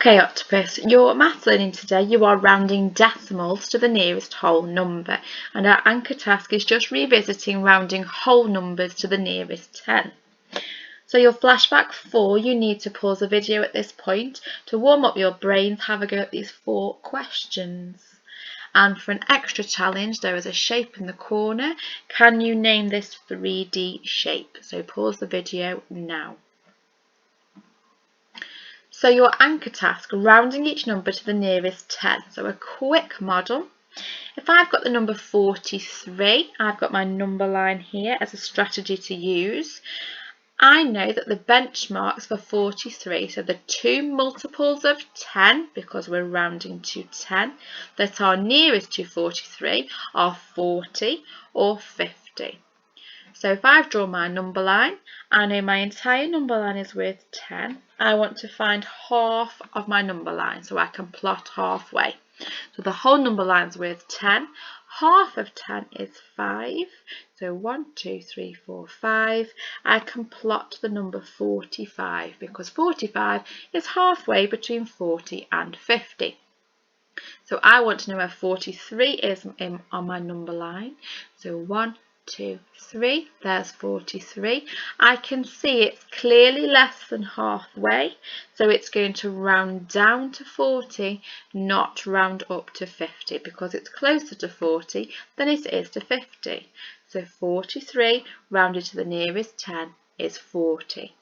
Okay, Octopus, your maths learning today, you are rounding decimals to the nearest whole number, and our anchor task is just revisiting rounding whole numbers to the nearest 10. So your flashback 4, you need to pause the video at this point to warm up your brains, have a go at these 4 questions. And for an extra challenge, there is a shape in the corner. Can you name this 3D shape? So pause the video now. So your anchor task, rounding each number to the nearest 10. So a quick model. If I've got the number 43, I've got my number line here as a strategy to use. I know that the benchmarks for 43, so the two multiples of 10, because we're rounding to 10, that are nearest to 43 are 40 or 50. So if I've drawn my number line, I know my entire number line is worth 10. I want to find half of my number line, so I can plot halfway. So the whole number line is worth 10. Half of 10 is 5. So 1, 2, 3, 4, 5. I can plot the number 45 because 45 is halfway between 40 and 50. So I want to know where 43 is on my number line. So 1, 2, 3, there's 43. I can see it's clearly less than halfway, so it's going to round down to 40, not round up to 50, because it's closer to 40 than it is to 50. So 43 rounded to the nearest 10 is 40.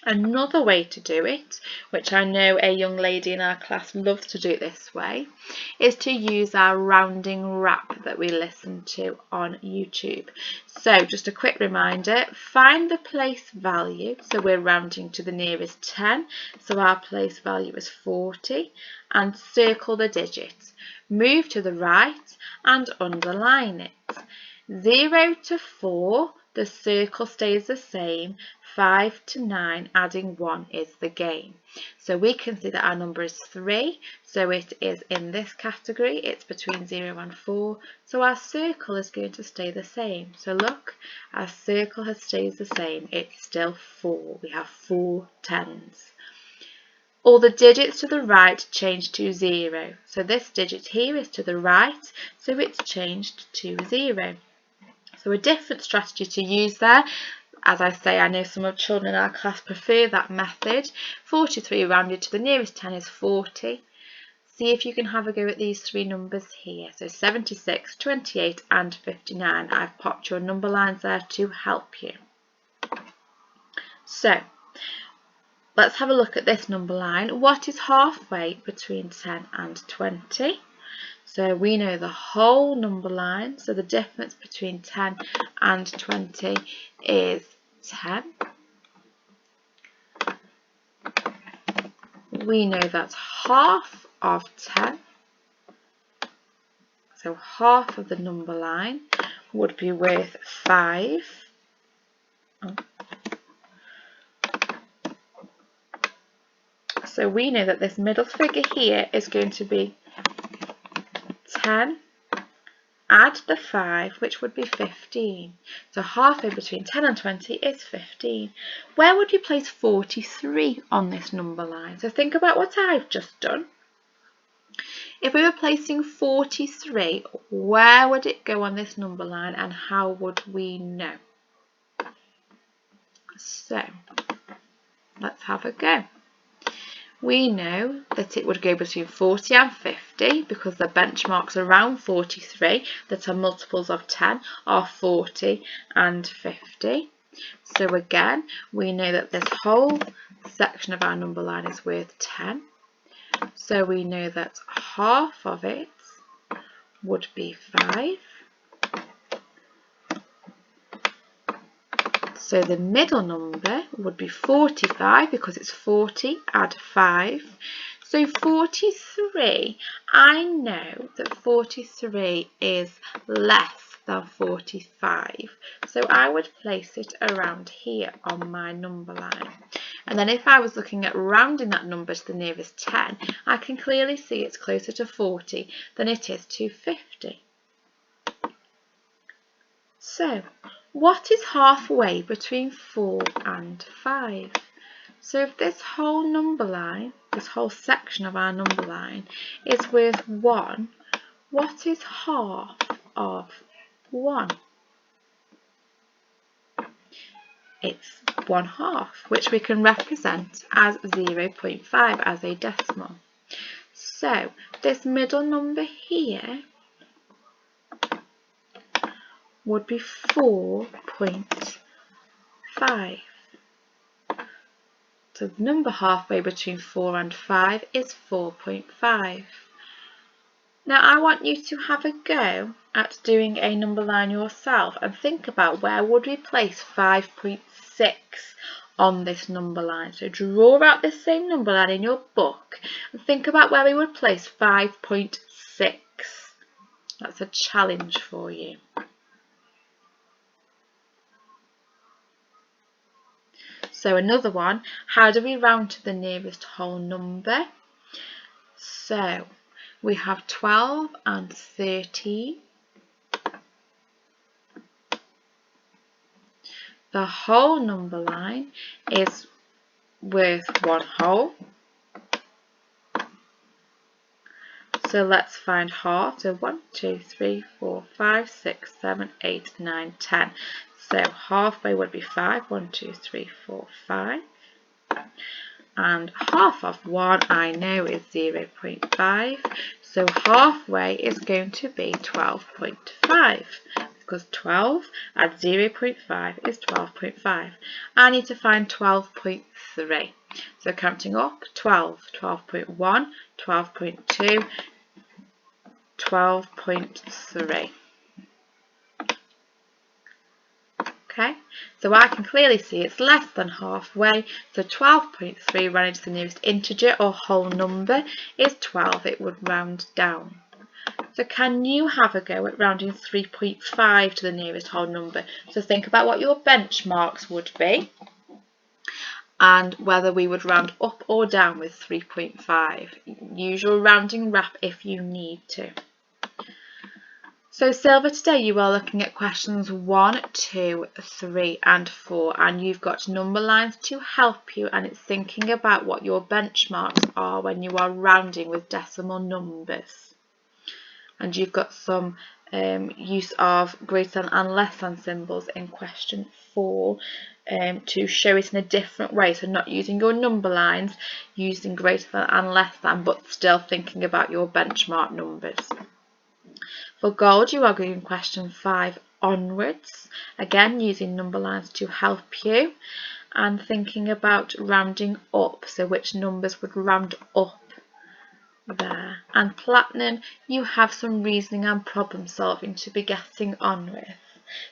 Another way to do it, which I know a young lady in our class loves to do it this way, is to use our rounding rap that we listen to on YouTube. So just a quick reminder, find the place value. So we're rounding to the nearest 10, so our place value is 40, and circle the digits. Move to the right and underline it. 0 to 4, the circle stays the same. 5 to 9, adding 1 is the game. So we can see that our number is 3, so it is in this category. It's between 0 and 4, so our circle is going to stay the same. So look, our circle has stayed the same. It's still 4. We have 4 tens. All the digits to the right change to 0. So this digit here is to the right, so it's changed to 0. So a different strategy to use there. As I say, I know some of the children in our class prefer that method. 43 rounded to the nearest 10 is 40. See if you can have a go at these 3 numbers here. So 76, 28 and 59. I've popped your number lines there to help you. So let's have a look at this number line. What is halfway between 10 and 20? So we know the whole number line, so the difference between 10 and 20 is 10. We know that half of 10, so half of the number line would be worth 5. So we know that this middle figure here is going to be 10, add the 5, which would be 15. So halfway between 10 and 20 is 15. Where would you place 43 on this number line? So think about what I've just done. If we were placing 43, where would it go on this number line and how would we know? So let's have a go. We know that it would go between 40 and 50 because the benchmarks around 43 that are multiples of 10 are 40 and 50. So again, we know that this whole section of our number line is worth 10. So we know that half of it would be 5. So the middle number would be 45 because it's 40, add 5. So 43, I know that 43 is less than 45. So I would place it around here on my number line. And then if I was looking at rounding that number to the nearest 10, I can clearly see it's closer to 40 than it is to 50. So what is halfway between 4 and 5? So if this whole number line, this whole section of our number line is worth 1, what is half of 1? It's 1/2, which we can represent as 0.5 as a decimal. So this middle number here would be 4.5. So the number halfway between 4 and 5 is 4.5. Now I want you to have a go at doing a number line yourself and think about where would we place 5.6 on this number line. So draw out this same number line in your book and think about where we would place 5.6. That's a challenge for you. So another one, how do we round to the nearest whole number? So we have 12 and 13. The whole number line is worth 1 whole. So let's find half. So 1, 2, 3, 4, 5, 6, 7, 8, 9, 10. So halfway would be 5. 1, 2, 3, 4, 5. And half of 1 I know is 0.5. So halfway is going to be 12.5. Because 12 add 0.5 is 12.5. I need to find 12.3. So counting up, 12, 12.1, 12.2, 12.3. Okay, so I can clearly see it's less than halfway, so 12.3 running to the nearest integer or whole number is 12, it would round down. So can you have a go at rounding 3.5 to the nearest whole number? So think about what your benchmarks would be and whether we would round up or down with 3.5. Use your rounding wrap if you need to. So Silver, today you are looking at questions 1, 2, 3 and 4, and you've got number lines to help you, and it's thinking about what your benchmarks are when you are rounding with decimal numbers. And you've got some use of greater than and less than symbols in question 4 to show it in a different way, so not using your number lines, using greater than and less than, but still thinking about your benchmark numbers. For gold, you are doing question 5 onwards, again using number lines to help you and thinking about rounding up, so which numbers would round up there. And platinum, you have some reasoning and problem solving to be getting on with.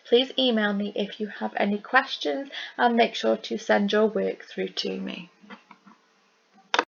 Please email me if you have any questions and make sure to send your work through to me.